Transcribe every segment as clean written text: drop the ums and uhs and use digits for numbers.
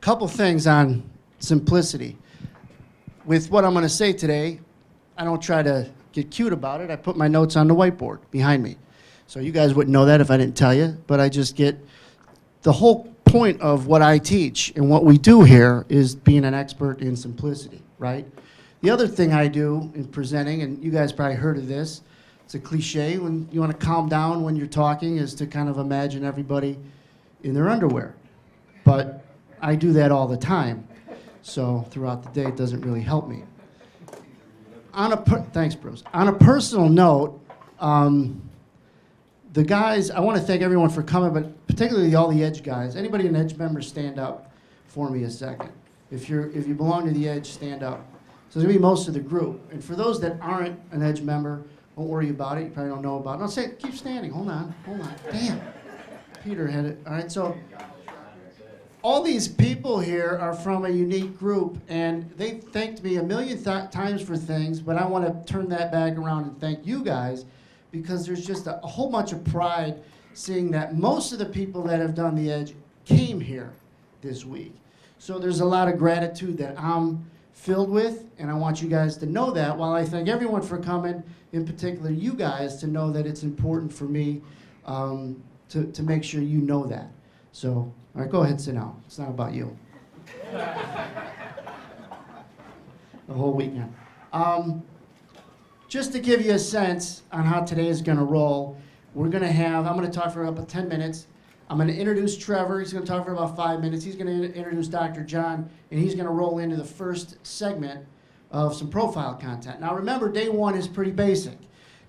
couple things on simplicity. With what I'm going to say today, I don't try to get cute about it. I put my notes on the whiteboard behind me. So you guys wouldn't know that if I didn't tell you, but I just get the whole point of what I teach and what we do here is being an expert in simplicity, right? The other thing I do in presenting, and you guys probably heard of this, it's a cliche, when you want to calm down when you're talking, is to kind of imagine everybody in their underwear. But I do that all the time, so throughout the day it doesn't really help me. Thanks, Bruce. On a personal note, the guys, I want to thank everyone for coming, but particularly all the Edge guys. Anybody an Edge member, stand up for me a second. If you belong to the Edge, stand up. So there's going to be most of the group. And for those that aren't an Edge member, don't worry about it. You probably don't know about it. No, say, keep standing. Hold on. Damn. Peter had it. All right, so all these people here are from a unique group, and they thanked me a million times for things, but I want to turn that back around and thank you guys, because there's just a whole bunch of pride seeing that most of the people that have done the Edge came here this week. So there's a lot of gratitude that I'm filled with, and I want you guys to know that, while I thank everyone for coming, in particular you guys, to know that it's important for me to make sure you know that. So, all right, go ahead, sit down. It's not about you. The whole weekend. Just to give you a sense on how today is going to roll, I'm going to talk for about 10 minutes. I'm going to introduce Trevor. He's going to talk for about 5 minutes. He's going to introduce Dr. John, and he's going to roll into the first segment of some profile content. Now remember, day one is pretty basic.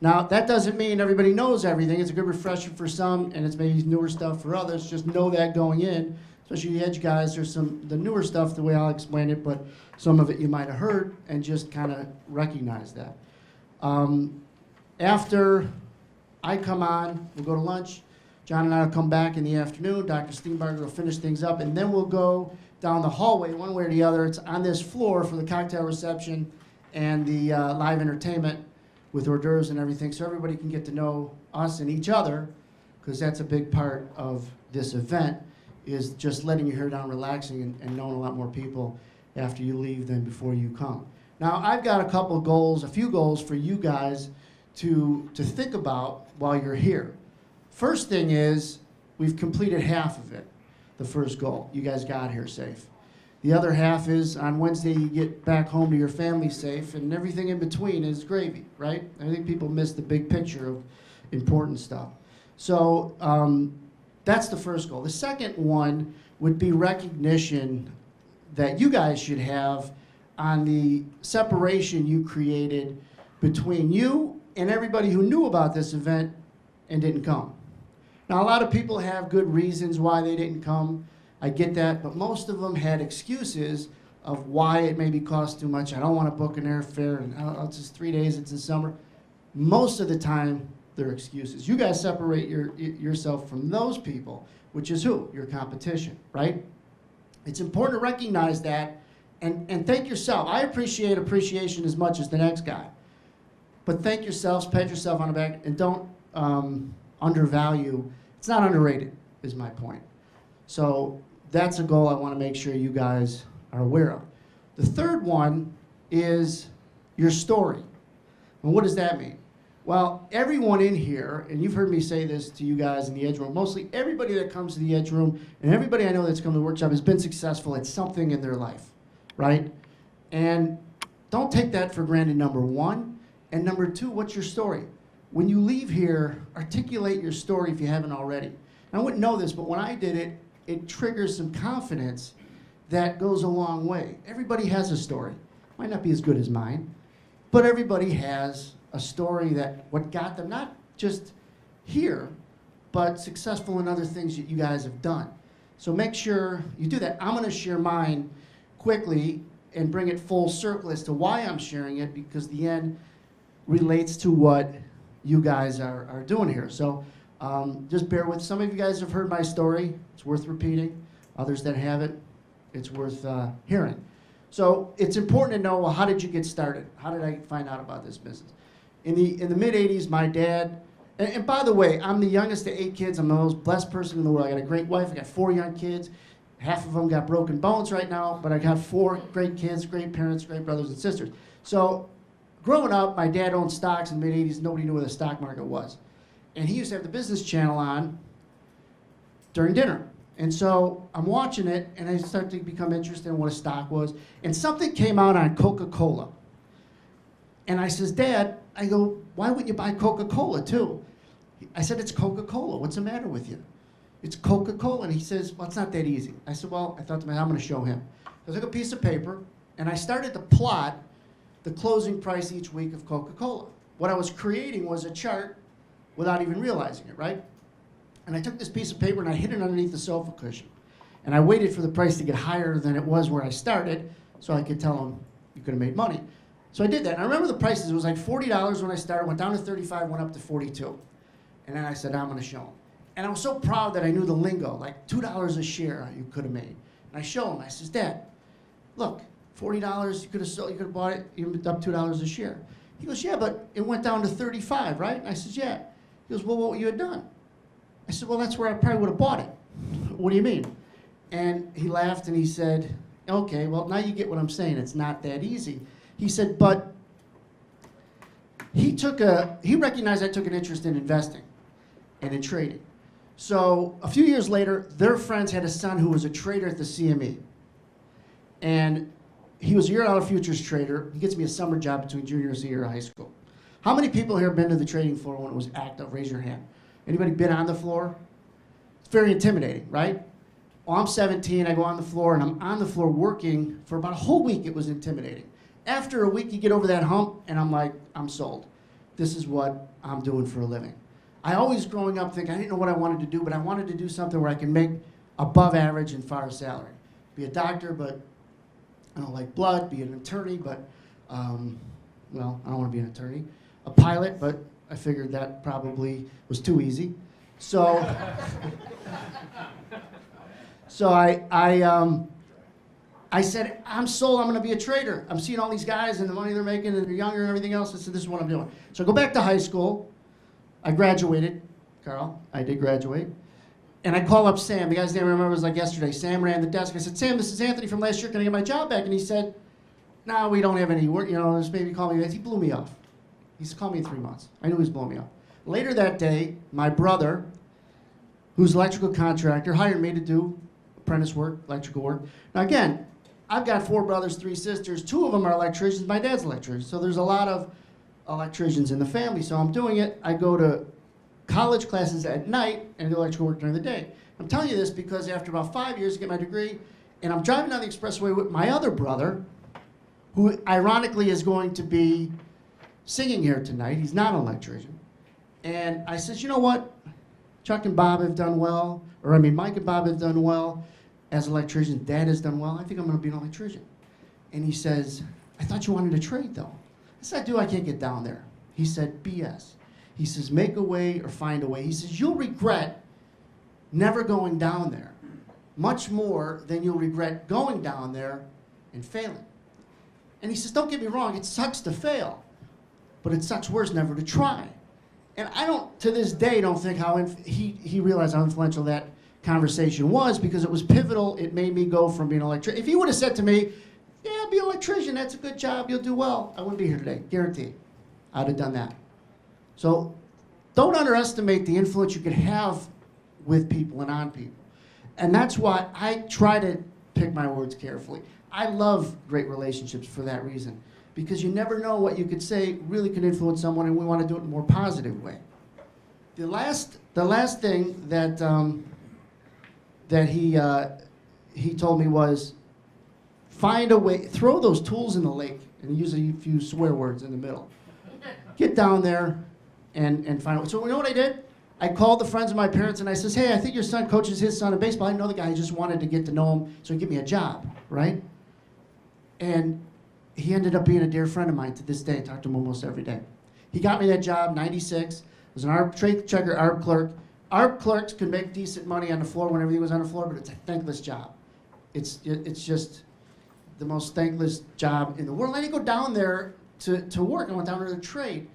Now that doesn't mean everybody knows everything. It's a good refresher for some, and it's maybe newer stuff for others. Just know that going in, especially the Edge guys, there's the newer stuff, the way I'll explain it, but some of it you might have heard, and just kind of recognize that. After I come on, we'll go to lunch. John and I will come back in the afternoon. Dr. Steenbarger will finish things up, and then we'll go down the hallway one way or the other. It's on this floor for the cocktail reception and the live entertainment with hors d'oeuvres and everything, so everybody can get to know us and each other, because that's a big part of this event, is just letting your hair down, relaxing, and knowing a lot more people after you leave than before you come. Now, I've got a few goals for you guys to think about while you're here. First thing is, we've completed half of it, the first goal. You guys got here safe. The other half is, on Wednesday, you get back home to your family safe, and everything in between is gravy, right? I think people miss the big picture of important stuff. So that's the first goal. The second one would be recognition that you guys should have on the separation you created between you and everybody who knew about this event and didn't come. Now, a lot of people have good reasons why they didn't come. I get that, but most of them had excuses of why it maybe cost too much. I don't want to book an airfare, and it's just 3 days, it's in summer. Most of the time, they're excuses. You guys separate yourself from those people, which is who? Your competition, right? It's important to recognize that and thank yourself. I appreciate appreciation as much as the next guy. But thank yourselves, pat yourself on the back, and don't undervalue. It's not underrated, is my point. So that's a goal I want to make sure you guys are aware of. The third one is your story. And what does that mean? Well, everyone in here, and you've heard me say this to you guys in the Edge Room, mostly everybody that comes to the Edge Room and everybody I know that's come to the workshop has been successful at something in their life, right? And don't take that for granted, number one. And number two, what's your story? When you leave here, articulate your story if you haven't already. I wouldn't know this, but when I did it, it triggers some confidence that goes a long way. Everybody has a story. Might not be as good as mine, but everybody has a story that what got them not just here, but successful in other things that you guys have done. So make sure you do that. I'm going to share mine quickly and bring it full circle as to why I'm sharing it, because the end relates to what you guys are doing here. So just bear with. Some of you guys have heard my story. It's worth repeating. Others that haven't, it's worth hearing. So it's important to know, well, how did you get started? How did I find out about this business? In the mid-'80s, my dad, and by the way, I'm the youngest of 8 kids. I'm the most blessed person in the world. I got a great wife. I got 4 young kids. Half of them got broken bones right now, but I got 4 great kids, great parents, great brothers and sisters. So growing up, my dad owned stocks in the mid-'80s. Nobody knew where the stock market was. And he used to have the Business Channel on during dinner. And so I'm watching it, and I start to become interested in what a stock was. And something came out on Coca-Cola. And I says, Dad, I go, why wouldn't you buy Coca-Cola too? I said, it's Coca-Cola. What's the matter with you? It's Coca-Cola. And he says, well, it's not that easy. I said, well, I thought to myself, I'm going to show him. I took a piece of paper, and I started to plot the closing price each week of Coca-Cola. What I was creating was a chart without even realizing it, right? And I took this piece of paper and I hid it underneath the sofa cushion. And I waited for the price to get higher than it was where I started so I could tell him you could have made money. So I did that. And I remember the prices. It was like $40 when I started, went down to $35, went up to $42. And then I said, I'm going to show him. And I was so proud that I knew the lingo, like $2 a share you could have made. And I show him. I says, Dad, look, $40, you could have sold, you could have bought it, even up $2 a share. He goes, yeah, but it went down to 35, right? And I says, yeah. He goes, well, what would you have done? I said, well, that's where I probably would have bought it. What do you mean? And he laughed and he said, okay, well, now you get what I'm saying. It's not that easy. He said, but he recognized I took an interest in investing and in trading. So a few years later, their friends had a son who was a trader at the CME. And he was a $0 futures trader. He gets me a summer job between junior and senior year of high school. How many people here have been to the trading floor when it was active? Raise your hand. Anybody been on the floor? It's very intimidating, right? Well, I'm 17, I go on the floor, and I'm on the floor working for about a whole week. It was intimidating. After a week, you get over that hump, and I'm like, I'm sold. This is what I'm doing for a living. I always, growing up, think I didn't know what I wanted to do, but I wanted to do something where I can make above average and far salary. Be a doctor, but I don't like blood. Be an attorney, but, well, I don't want to be an attorney. A pilot, but I figured that probably was too easy. So, I said, I'm sold, I'm going to be a trader. I'm seeing all these guys and the money they're making and they're younger and everything else. I said, this is what I'm doing. So I go back to high school. I graduated, Carl. I did graduate. And I call up Sam. The guy's name I remember was like yesterday. Sam ran the desk. I said, Sam, this is Anthony from last year. Can I get my job back? And he said, no, we don't have any work. You know, just maybe call me. He blew me off. He said, call me in 3 months. I knew he was blowing me off. Later that day, my brother, who's an electrical contractor, hired me to do apprentice work, electrical work. Now again, I've got 4 brothers, 3 sisters. 2 of them are electricians. My dad's an electrician. So there's a lot of electricians in the family. So I'm doing it. I go to college classes at night and do electrical work during the day. I'm telling you this because after about 5 years to get my degree, and I'm driving down the expressway with my other brother, who ironically is going to be singing here tonight. He's not an electrician. And I says, you know what? Chuck and Bob have done well, Mike and Bob have done well as electricians. Dad has done well. I think I'm going to be an electrician. And he says, I thought you wanted to trade, though. I said, I can't get down there. He said, BS. He says, make a way or find a way. He says, you'll regret never going down there much more than you'll regret going down there and failing. And he says, don't get me wrong, it sucks to fail, but it sucks worse never to try. And I don't, to this day, don't think how he realized how influential that conversation was, because it was pivotal. It made me go from being an electrician. If he would have said to me, yeah, be an electrician, that's a good job, you'll do well, I wouldn't be here today, guaranteed. I'd have done that. So don't underestimate the influence you could have with people and on people. And that's why I try to pick my words carefully. I love great relationships for that reason, because you never know what you could say really could influence someone, and we want to do it in a more positive way. The last thing that he told me was, find a way, throw those tools in the lake, and use a few swear words in the middle. Get down there and find a way. So you know what I did? I called the friends of my parents and I says, hey, I think your son coaches his son in baseball. I didn't know the guy. I just wanted to get to know him so he'd give me a job, right? And he ended up being a dear friend of mine to this day. I talk to him almost every day. He got me that job, 96. Was an ARP trade checker, ARP clerk. ARP clerks could make decent money on the floor when everything was on the floor, but it's a thankless job. It's just the most thankless job in the world. I didn't go down there to work. I went down there to trade.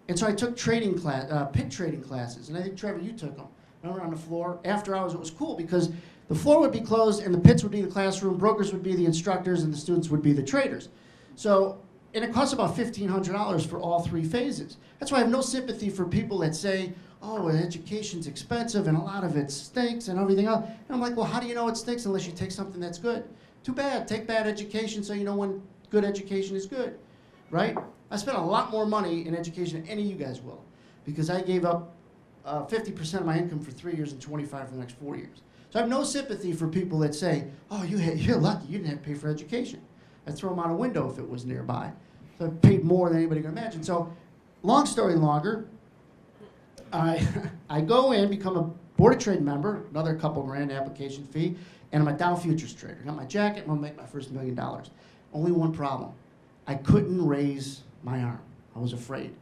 And so I took trading class, pit trading classes, and I think, Trevor, you took them. I went on the floor. After hours, it was cool because The floor would be closed, and the pits would be the classroom, brokers would be the instructors, and the students would be the traders. So, and it costs about $1,500 for all three phases. That's why I have no sympathy for people that say, oh, education's expensive and a lot of it stinks and everything else. And I'm like, well, how do you know it stinks unless you take something that's good? Too bad. Take bad education so you know when good education is good, right? I spent a lot more money in education than any of you guys will, because I gave up 50% of my income for 3 years and 25 for the next 4 years. So I have no sympathy for people that say, oh, you're lucky, you didn't have to pay for education. I'd throw them out a window if it was nearby. So I paid more than anybody could imagine. So long story longer, I go in, become a Board of Trade member, another couple grand application fee, and I'm a Dow futures trader. Got my jacket, I'm gonna make my first $1 million. Only one problem. I couldn't raise my arm. I was afraid.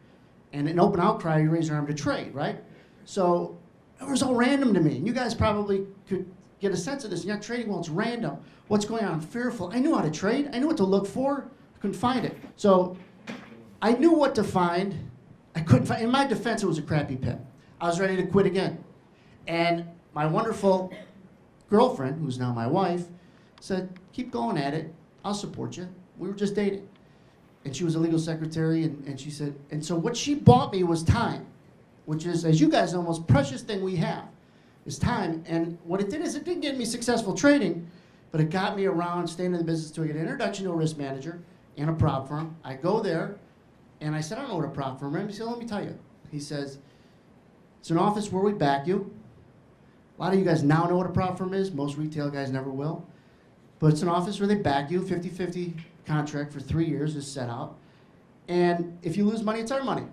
And in open outcry, you raise your arm to trade, right? So it was all random to me. And you guys probably could get a sense of this. You're not trading well, it's random. What's going on? I'm fearful. I knew how to trade. I knew what to look for. I couldn't find it. So I knew what to find. I couldn't find. In my defense, it was a crappy pit. I was ready to quit again. And my wonderful girlfriend, who's now my wife, said, keep going at it. I'll support you. We were just dating. And she was a legal secretary, and she said, and so what she bought me was time, which is, as you guys know, the most precious thing we have is time. And what it did is it didn't get me successful trading, but it got me around staying in the business to get an introduction to a risk manager and a prop firm. I go there, and I said, I don't know what a prop firm is. He said, let me tell you. He says, it's an office where we back you. A lot of you guys now know what a prop firm is. Most retail guys never will. But it's an office where they back you, 50-50 contract for 3 years is set out. And if you lose money, it's our money.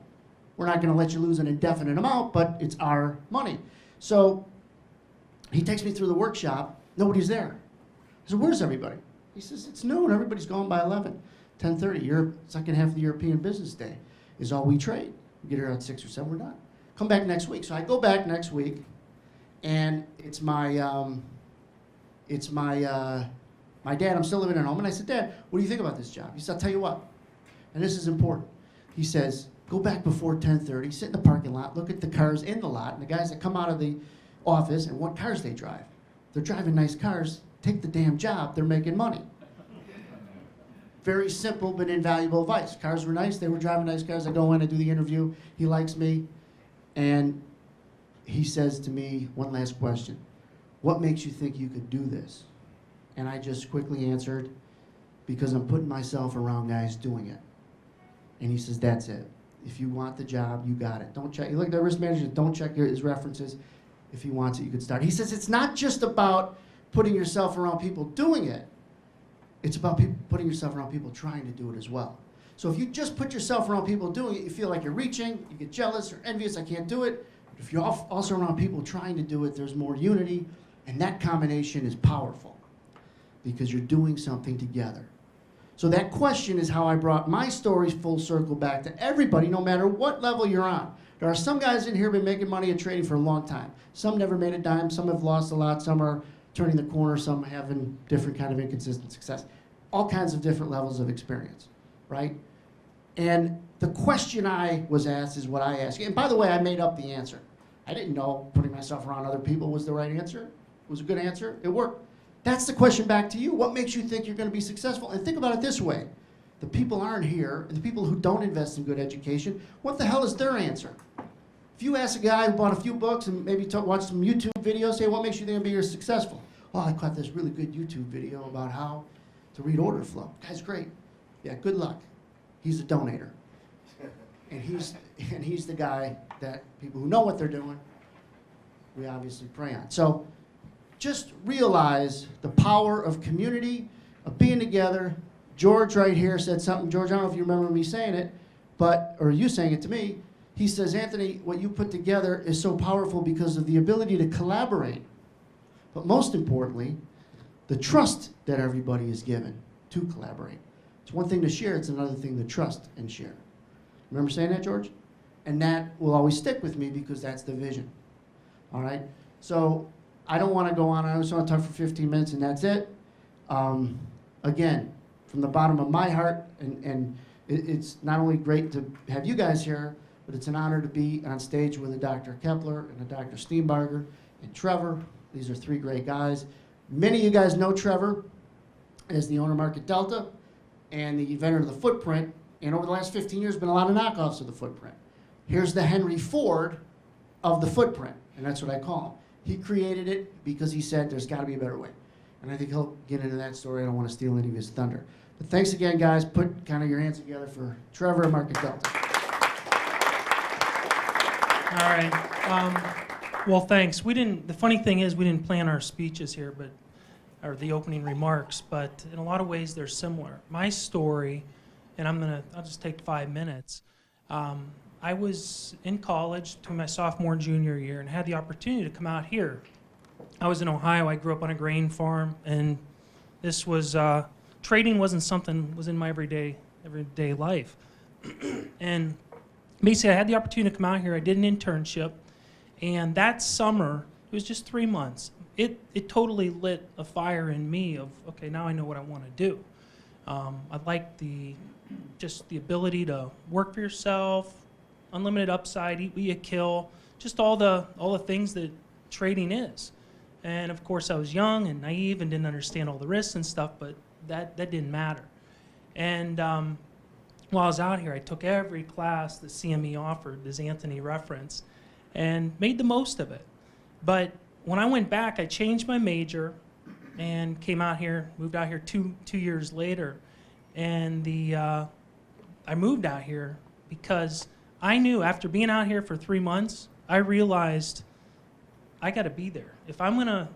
We're not gonna let you lose an indefinite amount, but it's our money. So he takes me through the workshop, nobody's there. I said, where's everybody? He says, it's noon, everybody's gone by 11, 10:30. Second half of the European business day is all we trade. We get here at 6 or 7, we're done. Come back next week. So I go back next week, and it's my dad. I'm still living at home, and I said, Dad, what do you think about this job? He said, I'll tell you what, and this is important. He says, go back before 10:30, sit in the parking lot, look at the cars in the lot, and the guys that come out of the office and what cars they drive. They're driving nice cars. Take the damn job. They're making money. Very simple but invaluable advice. Cars were nice. They were driving nice cars. I go in, I do the interview. He likes me, and he says to me, one last question. What makes you think you could do this? And I just quickly answered, because I'm putting myself around guys doing it. And he says, that's it. If you want the job, you got it. Don't check. You look at the risk manager, don't check his references. If he wants it, you can start. He says it's not just about putting yourself around people doing it. It's about putting yourself around people trying to do it as well. So if you just put yourself around people doing it, you feel like you're reaching, you get jealous or envious, I can't do it. But if you're also around people trying to do it, there's more unity, and that combination is powerful because you're doing something together. So that question is how I brought my stories full circle back to everybody, no matter what level you're on. There are some guys in here who've been making money at trading for a long time. Some never made a dime, some have lost a lot, some are turning the corner, some having different kind of inconsistent success. All kinds of different levels of experience, right? And the question I was asked is what I asked. And by the way, I made up the answer. I didn't know putting myself around other people was the right answer. It was a good answer. It worked. That's the question back to you. What makes you think you're going to be successful? And think about it this way. The people aren't here, and the people who don't invest in good education, what the hell is their answer? If you ask a guy who bought a few books and maybe watch some YouTube videos, say, what makes you think you're going to be successful? Oh, I caught this really good YouTube video about how to read order flow. Guy's great. Yeah, good luck. He's a donator. And he's the guy that people who know what they're doing, we obviously prey on. So just realize the power of community, of being together. George right here said something. George, I don't know if you remember me saying it, or you saying it to me. He says, Anthony, what you put together is so powerful because of the ability to collaborate. But most importantly, the trust that everybody is given to collaborate. It's one thing to share, it's another thing to trust and share. Remember saying that, George? And that will always stick with me because that's the vision. All right? So I don't want to go on. I just want to talk for 15 minutes and that's it. Again, from the bottom of my heart, and it's not only great to have you guys here, but it's an honor to be on stage with a Dr. Kepler and a Dr. Steenbarger and Trevor. These are three great guys. Many of you guys know Trevor as the owner of Market Delta and the inventor of the Footprint, and over the last 15 years, been a lot of knockoffs of the Footprint. Here's the Henry Ford of the Footprint, and that's what I call him. He created it because he said there's got to be a better way. And I think he'll get into that story. I don't want to steal any of his thunder. But thanks again, guys. Put kind of your hands together for Trevor and Market Delta. All right. Well, thanks. The funny thing is we didn't plan our speeches here, or the opening remarks, but in a lot of ways they're similar. My story, and I'll just take 5 minutes. I was in college between my sophomore and junior year and had the opportunity to come out here. I was in Ohio. I grew up on a grain farm, and this was, trading wasn't something was in my everyday life. And basically I had the opportunity to come out here. I did an internship, and that summer, it was just 3 months, it totally lit a fire in me of, okay, now I know what I want to do. I like just the ability to work for yourself, unlimited upside, eat what you kill, just all the things that trading is. And of course I was young and naive and didn't understand all the risks and stuff, but that didn't matter. And while I was out here, I took every class that CME offered, as Anthony referenced, and made the most of it. But when I went back, I changed my major and came out here, moved out here two years later. And I moved out here because I knew after being out here for 3 months, I realized I got to be there. If I'm going to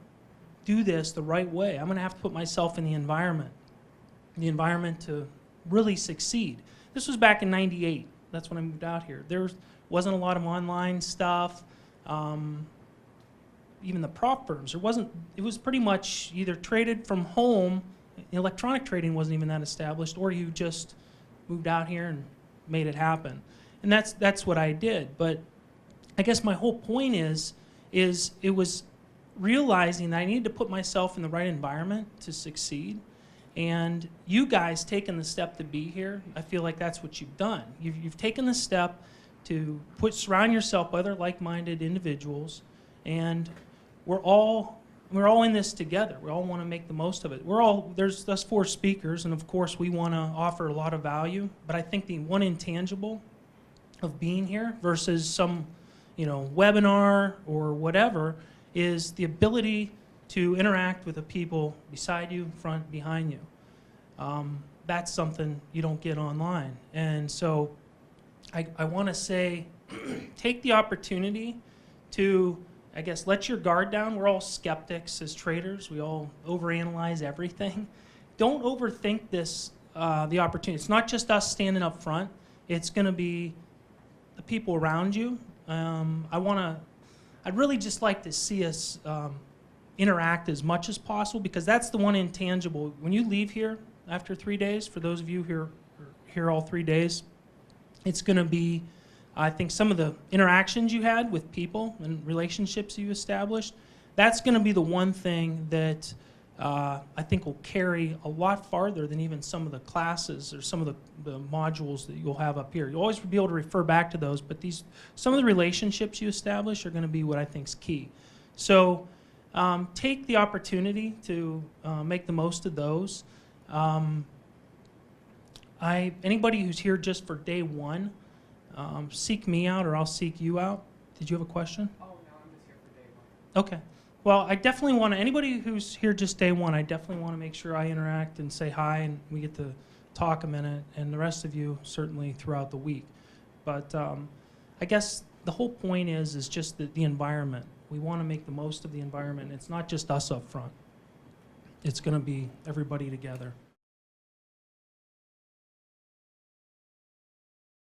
do this the right way, I'm going to have to put myself in the environment to really succeed. This was back in '98. That's when I moved out here. There wasn't a lot of online stuff. Even the prop firms, it was pretty much either traded from home, electronic trading wasn't even that established, or you just moved out here and made it happen. And that's what I did. But I guess my whole point is it was realizing that I needed to put myself in the right environment to succeed. And you guys taking the step to be here, I feel like that's what you've done. You've taken the step to surround yourself with other like-minded individuals, and we're all in this together. We all want to make the most of it. There's us 4 speakers, and of course we want to offer a lot of value, but I think the one intangible of being here versus some webinar or whatever is the ability to interact with the people beside you, front, behind you. That's something you don't get online. And so I want to say, take the opportunity to, I guess, let your guard down. We're all skeptics as traders. We all overanalyze everything. Don't overthink this, the opportunity. It's not just us standing up front. It's going to be the people around you. I'd really just like to see us interact as much as possible, because that's the one intangible. When you leave here after 3 days, for those of you who are here all 3 days, it's going to be, I think, some of the interactions you had with people and relationships you established. That's going to be the one thing that I think will carry a lot farther than even some of the classes or some of the modules that you'll have up here. You'll always be able to refer back to those, but some of the relationships you establish are going to be what I think is key. So take the opportunity to make the most of those. Anybody who's here just for day one, seek me out or I'll seek you out. Did you have a question? Oh, no, I'm just here for day one. Okay. Well, I definitely want to, anybody who's here just day one, I definitely want to make sure I interact and say hi and we get to talk a minute, and the rest of you certainly throughout the week. But I guess the whole point is just the environment. We want to make the most of the environment. It's not just us up front. It's going to be everybody together.